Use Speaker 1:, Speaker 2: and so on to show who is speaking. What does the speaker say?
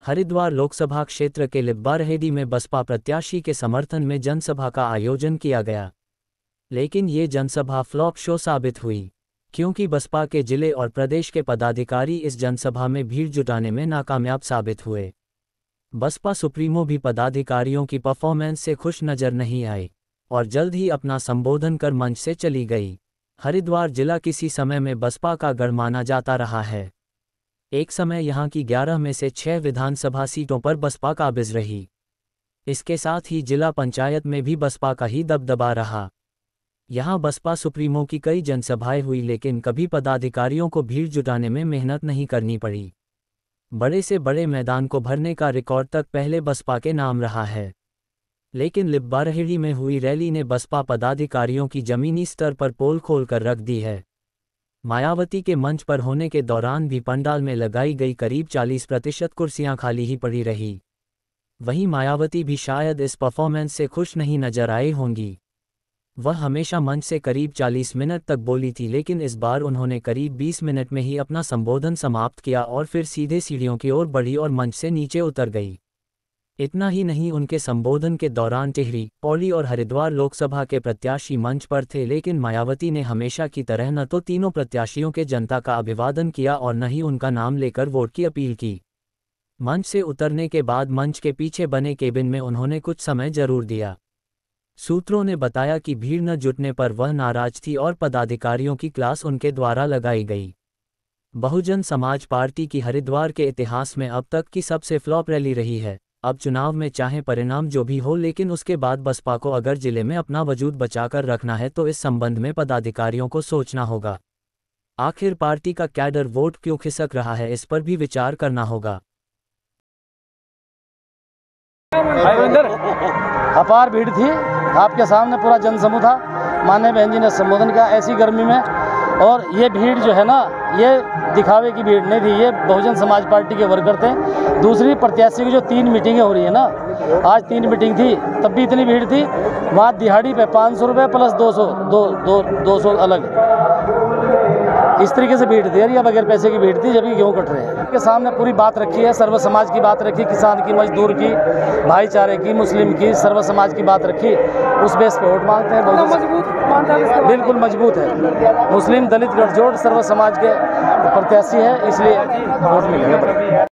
Speaker 1: हरिद्वार लोकसभा क्षेत्र के लिब्बारहेडी में बसपा प्रत्याशी के समर्थन में जनसभा का आयोजन किया गया, लेकिन ये जनसभा फ्लॉप शो साबित हुई, क्योंकि बसपा के जिले और प्रदेश के पदाधिकारी इस जनसभा में भीड़ जुटाने में नाकामयाब साबित हुए। बसपा सुप्रीमो भी पदाधिकारियों की परफॉर्मेंस से खुश नजर नहीं आई और जल्द ही अपना संबोधन कर मंच से चली गई। हरिद्वार जिला किसी समय में बसपा का गढ़ माना जाता रहा है। एक समय यहां की 11 में से 6 विधानसभा सीटों पर बसपा काबिज रही। इसके साथ ही जिला पंचायत में भी बसपा का ही दबदबा रहा। यहां बसपा सुप्रीमो की कई जनसभाएं हुई, लेकिन कभी पदाधिकारियों को भीड़ जुटाने में मेहनत नहीं करनी पड़ी। बड़े से बड़े मैदान को भरने का रिकॉर्ड तक पहले बसपा के नाम रहा है, लेकिन लिब्बारहेडी में हुई रैली ने बसपा पदाधिकारियों की जमीनी स्तर पर पोल खोल कर रख दी है। मायावती के मंच पर होने के दौरान भी पंडाल में लगाई गई करीब 40% कुर्सियां खाली ही पड़ी रही। वहीं मायावती भी शायद इस परफॉर्मेंस से खुश नहीं नजर आई होंगी। वह हमेशा मंच से करीब 40 मिनट तक बोली थी, लेकिन इस बार उन्होंने करीब 20 मिनट में ही अपना संबोधन समाप्त किया और फिर सीधे सीढ़ियों की ओर बढ़ी और मंच से नीचे उतर गई। इतना ही नहीं, उनके संबोधन के दौरान टिहरी, पौड़ी और हरिद्वार लोकसभा के प्रत्याशी मंच पर थे, लेकिन मायावती ने हमेशा की तरह न तो तीनों प्रत्याशियों के जनता का अभिवादन किया और न ही उनका नाम लेकर वोट की अपील की। मंच से उतरने के बाद मंच के पीछे बने केबिन में उन्होंने कुछ समय जरूर दिया। सूत्रों ने बताया कि भीड़ न जुटने पर वह नाराज थी और पदाधिकारियों की क्लास उनके द्वारा लगाई गई। बहुजन समाज पार्टी की हरिद्वार के इतिहास में अब तक की सबसे फ्लॉप रैली रही है। अब चुनाव में चाहे परिणाम जो भी हो, लेकिन उसके बाद बसपा को अगर जिले में अपना वजूद बचाकर रखना है तो इस संबंध में पदाधिकारियों को सोचना होगा। आखिर पार्टी का कैडर वोट क्यों खिसक रहा है, इस पर भी विचार करना होगा।
Speaker 2: अपार भीड़ थी, आपके सामने पूरा जनसमूह था। माननीय बहन जी ने संबोधन किया ऐसी गर्मी में, और ये भीड़ जो है ना, ये दिखावे की भीड़ नहीं थी, ये बहुजन समाज पार्टी के वर्कर थे। दूसरी प्रत्याशी की जो 3 मीटिंगें हो रही है ना, आज 3 मीटिंग थी तब भी इतनी भीड़ थी। वहाँ दिहाड़ी पे 500 रुपये प्लस 200 अलग, इस तरीके से भीड़ थी। या बगैर पैसे की भीड़ थी, जब गेहूँ कट रहे हैं। के सामने पूरी बात रखी है, सर्व समाज की बात रखी, किसान की, मजदूर की, भाईचारे की, मुस्लिम की, सर्व समाज की बात रखी। उस बेस पे वोट मांगते हैं। बिल्कुल मजबूत है। मुस्लिम दलित गठजोड़ सर्व समाज के प्रत्याशी है, इसलिए वोट मिलेगा।